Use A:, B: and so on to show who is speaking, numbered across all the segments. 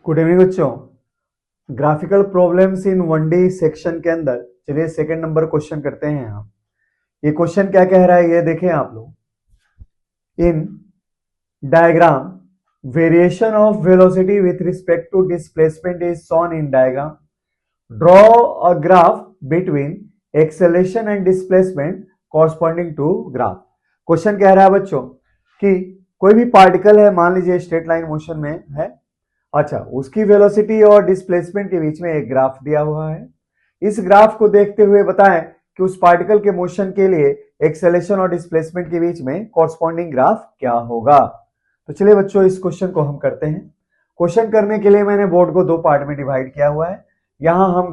A: Good evening बच्चों। Graphical problems in 1D section के अंदर चलिए सेकंड नंबर क्वेश्चन करते हैं हम। ये क्वेश्चन क्या कह रहा है ये देखें आप लोग। In diagram variation of velocity with respect to displacement is shown in diagram. Draw a graph between acceleration and displacement corresponding to graph. Question कह रहा है बच्चों कि कोई भी पार्टिकल है, मान लीजिए स्ट्रेट लाइन मोशन में है। अच्छा, उसकी वेलोसिटी और डिस्प्लेसमेंट के बीच में एक ग्राफ दिया हुआ है। इस ग्राफ को देखते हुए बताएं कि उस पार्टिकल के मोशन के लिए एक्सेलेरेशन और डिस्प्लेसमेंट के बीच में कॉरस्पॉन्डिंग ग्राफ क्या होगा। तो चलिए बच्चों इस क्वेश्चन को हम करते हैं। क्वेश्चन करने के लिए मैंने बोर्ड को दो पार्ट में डिवाइड किया हुआ है। यहां हम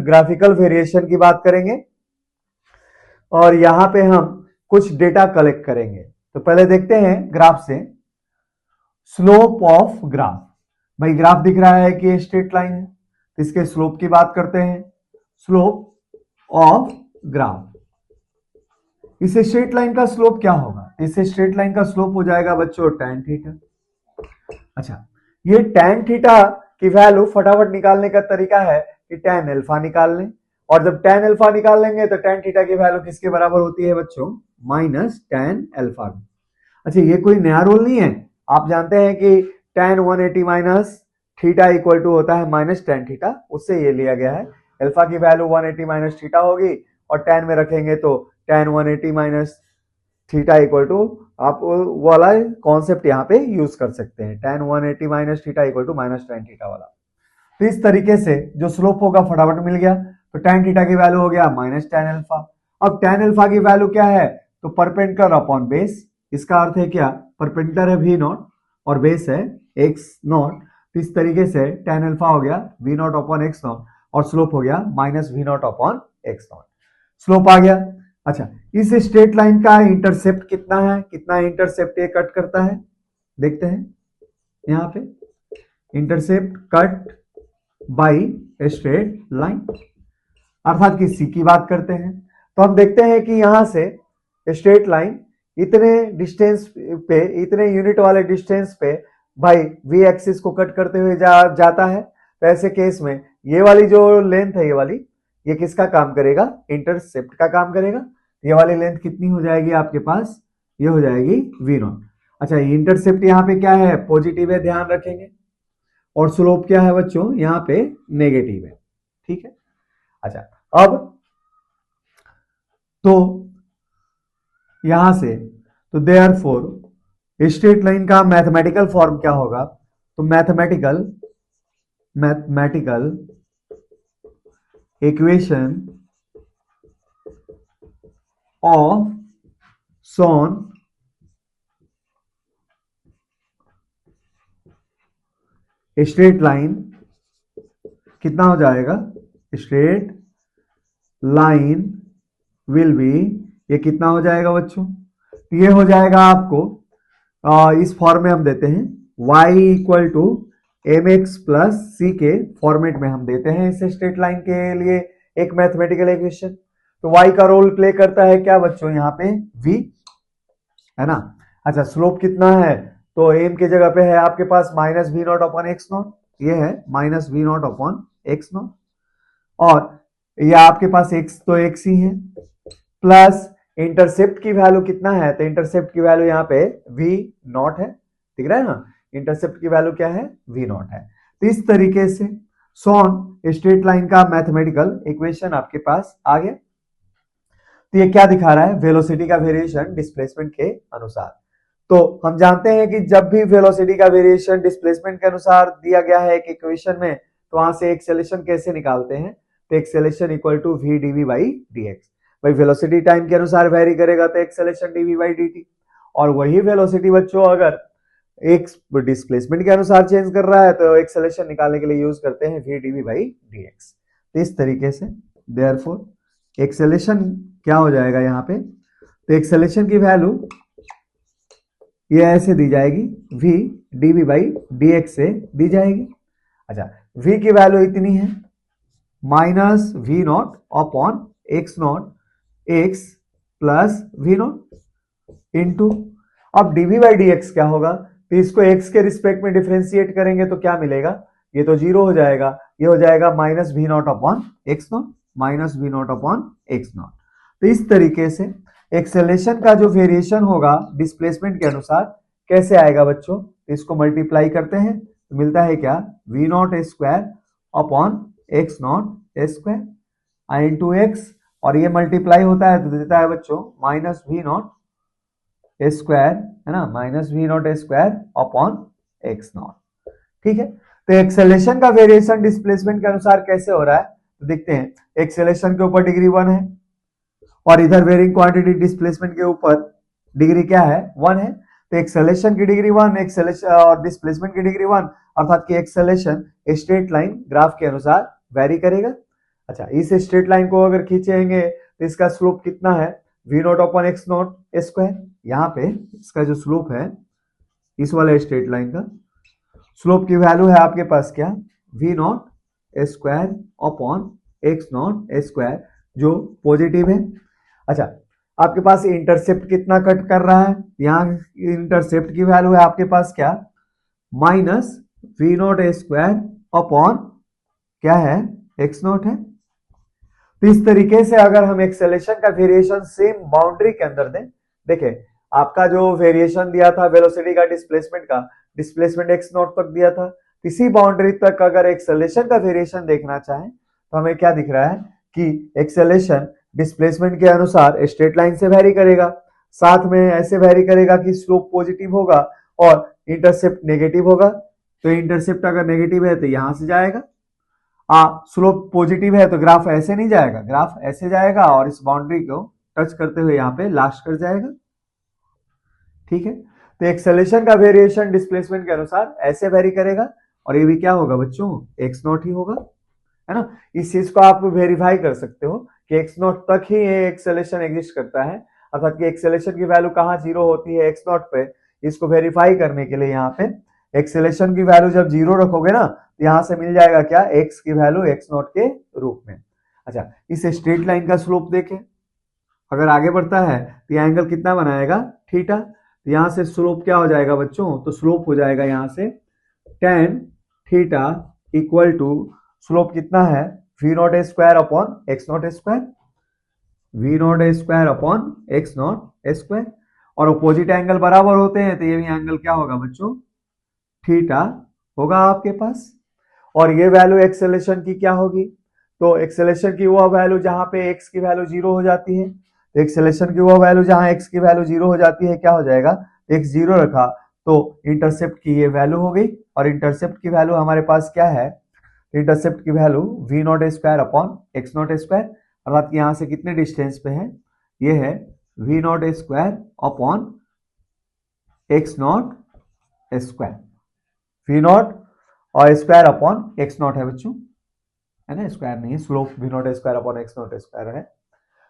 A: ग्राफिकल वेरिएशन की बात करेंगे और यहां पे हम कुछ डेटा कलेक्ट करेंगे। तो पहले देखते हैं ग्राफ से। स्लोप ऑफ ग्राफ, भाई ग्राफ दिख रहा है कि स्ट्रेट लाइन है, तो इसके स्लोप की बात करते हैं। स्लोप ऑफ ग्राफ, इस स्ट्रेट लाइन का स्लोप क्या होगा? इस स्ट्रेट लाइन का स्लोप हो जाएगा बच्चों tan थीटा। अच्छा, ये tan थीटा की वैल्यू फटाफट निकालने का तरीका है कि tan अल्फा निकाल लें, और जब tan अल्फा निकाल लेंगे तो tan थीटा की वैल्यू किसके बराबर होती है बच्चों? Minus tan alpha. अच्छा, ये कोई नया रूल नहीं है, आप जानते हैं कि tan 180 minus theta equal to होता है माइनस tan थीटा, उससे ये लिया गया है। अल्फा की वैल्यू 180 माइनस थीटा होगी और tan में रखेंगे तो tan 180 minus theta equal to, आप वो वाला कॉन्सेप्ट यहाँ पे यूज कर सकते हैं, tan 180 minus theta equal to minus tan theta वाला। तो इस तरीके से जो स्लोप होगा फटाफट मिल गया। तो tan थीटा की वैल्यू हो गया माइनस tan अल्फा। अब tan अल्फा की वैल्यू क्या है? तो परपेंडिकुलर अपॉन बेस, इसका अर्थ है क्या? परपेंडिकुलर है v नॉट और बेस है x नॉट। तो इस तरीके से tan अल्फा हो गया v naught upon x naught और स्लोप हो गया minus v naught upon x naught. Slope आ गया। अच्छा, इस स्ट्रेट लाइन का इंटरसेप्ट कितना है? कितना इंटरसेप्ट ये कट करता है देखते हैं। यहां पे intercept cut by straight line, अर्थात कि सी की बात करते हैं। तो हम देखते हैं कि यहां से स्ट्रेट लाइन इतने डिस्टेंस पे, इतने यूनिट वाले डिस्टेंस पे भाई वी एक्सिस को कट करते हुए जाता है। तो ऐसे केस में ये वाली जो लेंथ है, ये वाली, ये किसका काम करेगा? इंटरसेप्ट का काम करेगा। ये वाली लेंथ कितनी हो जाएगी आपके पास? ये हो जाएगी वी नॉट। अच्छा, इंटरसेप्ट यहाँ पे क्या है? पॉजिटिव है, ध्यान रखेंगे। और स्लोप क्या है बच्चों? यहाँ पे नेगेटिव है। ठीक है। अच्छा, अब तो यहां से तो देयरफॉर स्ट्रेट लाइन का मैथमेटिकल फॉर्म क्या होगा? तो mathematical equation of some straight line कितना हो जाएगा? स्ट्रेट लाइन विल बी, ये कितना हो जाएगा बच्चों? ये हो जाएगा आपको इस फॉर्म में हम देते हैं y equal to m x plus c के फॉर्मेट में हम देते हैं इस स्ट्रेट लाइन के लिए एक मैथमेटिकल इक्वेशन। तो y का रोल प्ले करता है क्या बच्चों? यहाँ पे v है ना। अच्छा, स्लोप कितना है? तो m की जगह पे है आपके पास minus we naught upon x naught, ये है minus we naught upon x naught, और ये आपके पास x तो x ही है, प्लस इंटरसेप्ट की वैल्यू कितना है? तो इंटरसेप्ट की वैल्यू यहाँ पे v नॉट है, दिख रहा है ना। इंटरसेप्ट की वैल्यू क्या है? v नॉट है। तो इस तरीके से सोन स्ट्रेट लाइन का मैथमेटिकल इक्वेशन आपके पास आ गया। तो ये क्या दिखा रहा है? वेलोसिटी का वेरिएशन डिस्प्लेसमेंट के अनुसार। तो हम जानते हैं कि जब भी वेलोसिटी का वेरिएशन डिस्प्लेसमेंट के अनुसार दिया गया है एक इक्वेशन में, तो वहां से एक्सेलेरेशन कैसे निकालते हैं? तो acceleration equal to v dv by dx। भाई वेलोसिटी टाइम के अनुसार वेरी करेगा तो एक्सेलेरेशन dv बाई dt, और वही वेलोसिटी बच्चों अगर एक डिस्प्लेसमेंट के अनुसार चेंज कर रहा है तो एक्सेलेरेशन निकालने के लिए यूज करते हैं v dv बाई dx। तो इस तरीके से देयरफॉर एक्सेलेरेशन क्या हो जाएगा यहाँ पे? तो एक्सेलेरेशन की वैल्यू ये ऐसे दी जाएगी, v dv बाई dx से दी जाएगी। अच्छा, v की वैल्यू इतनी है minus we naught upon x naught, x plus v naught into, अब dv बाई dx क्या होगा? तो इसको x के रिस्पेक्ट में डिफरेंशिएट करेंगे तो क्या मिलेगा, ये तो 0 हो जाएगा, ये हो जाएगा minus we naught upon x naught, minus we naught upon x naught. तो इस तरीके से एक्सेलेरेशन का जो वेरिएशन होगा डिस्प्लेसमेंट के अनुसार कैसे आएगा बच्चों, इसको मल्टीप्लाई करते हैं तो मिलता है क्या, v naught square upon x naught square into x, और ये मल्टीप्लाई होता है तो देता है बच्चों माइनस वी नॉट स्क्वायर, है ना, minus we naught square upon x naught. ठीक है, तो एक्सेलेरेशन का वेरिएशन डिस्प्लेसमेंट के अनुसार कैसे हो रहा है तो देखते हैं। एक्सेलेरेशन के ऊपर डिग्री 1 है और इधर वेरिंग क्वांटिटी डिस्प्लेसमेंट के ऊपर डिग्री क्या है, 1 है। तो एक्सेलेरेशन की डिग्री 1, एक्सेलेरेशन और डिस्प्लेसमेंट की डिग्री 1, अर्थात कि एक्सेलेरेशन स्ट्रेट लाइन ग्राफ के अनुसार वेरी करेगा। अच्छा, इस स्ट्रेट लाइन को अगर खींचेंगे तो इसका स्लोप कितना है, v naught upon x naught square. यहाँ पे इसका जो स्लोप है इस वाले स्ट्रेट लाइन का स्लोप की वैल्यू है आपके पास क्या, v naught square upon x naught square, जो पॉजिटिव है। अच्छा, आपके पास इंटरसेप्ट कितना कट कर रहा है, यहाँ इंटरसेप्ट की वैल्यू है आपके पास क्या, minus we naught square upon क्या है, एक्स नॉट है। तो इस तरीके से अगर हम एक्सेलेरेशन का वेरिएशन सेम बाउंड्री के अंदर दें, देखें आपका जो वेरिएशन दिया था वेलोसिटी का डिस्प्लेसमेंट एक्स नॉट तक दिया था, इसी बाउंड्री तक अगर एक्सेलेरेशन का वेरिएशन देखना चाहें तो हमें क्या दिख रहा है कि एक्सेलेरेशन डिस्प्लेसमेंट के अनुसार स्ट्रेट लाइन से वेरी करेगा, साथ में ऐसे वेरी करेगा कि स्लोप पॉजिटिव होगा और इंटरसेप्ट नेगेटिव होगा। तो इंटरसेप्ट अगर नेगेटिव है तो यहां से जाएगा, स्लोप पॉजिटिव है तो ग्राफ ऐसे नहीं जाएगा, ग्राफ ऐसे जाएगा और इस बाउंड्री को टच करते हुए यहाँ पे लास्ट कर जाएगा। ठीक है, तो एक्सेलेरेशन का वेरिएशन डिस्प्लेसमेंट के अनुसार ऐसे वेरी करेगा और ये भी क्या होगा बच्चों, एक्स नॉट ही होगा, है ना। इस चीज को आप वेरीफाई कर सकते हो कि एक्स नॉट तक ही ये एक्सेलेरेशन एग्जिस्ट करता है, अर्थात कि एक्सेलेरेशन की वैल्यू कहाँ 0 होती है, एक्स नॉट पे। इसको वेरीफाई करने के लिए यहाँ पे एक्सेलेरेशन की वैल्यू जब 0 रखोगे ना तो यहां से मिल जाएगा क्या, एक्स की वैल्यू एक्स नॉट के रूप में। अच्छा, इस स्ट्रेट लाइन का स्लोप देखें, अगर आगे बढ़ता है तो यह एंगल कितना बनाएगा, थीटा। तो यहां से स्लोप क्या हो जाएगा बच्चों, तो स्लोप हो जाएगा यहां से tan theta equal to slope कितना है, v naught square upon x naught square, v naught square upon x naught square. और अपोजिट एंगल बराबर होते हैं तो ये भी एंगल क्या होगा बच्चों, थीटा होगा आपके पास। और ये वैल्यू एक्सेलेरेशन की क्या होगी, तो एक्सेलेरेशन की वह वैल्यू जहां पे x की वैल्यू 0 हो जाती है, तो एक्सेलेरेशन की वह वैल्यू जहां x की वैल्यू 0 हो जाती है क्या हो जाएगा, x 0 रखा तो इंटरसेप्ट की ये वैल्यू हो गई, और इंटरसेप्ट की वैल्यू हमारे पास क्या है, इंटरसेप्ट की value v naught square upon x naught square, अर्थात यहां से कितने डिस्टेंस पे है, ये है v naught square upon x naught square, v naught और स्क्वायर अपॉन एक्स नॉट है बच्चों, है ना, स्क्वायर नहीं, slope v naught square upon x naught square है।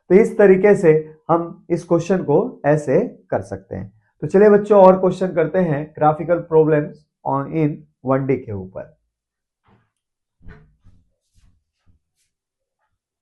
A: तो इस तरीके से हम इस क्वेश्चन को ऐसे कर सकते हैं। तो चलिए बच्चों और क्वेश्चन करते हैं graphical problems on in 1D के ऊपर।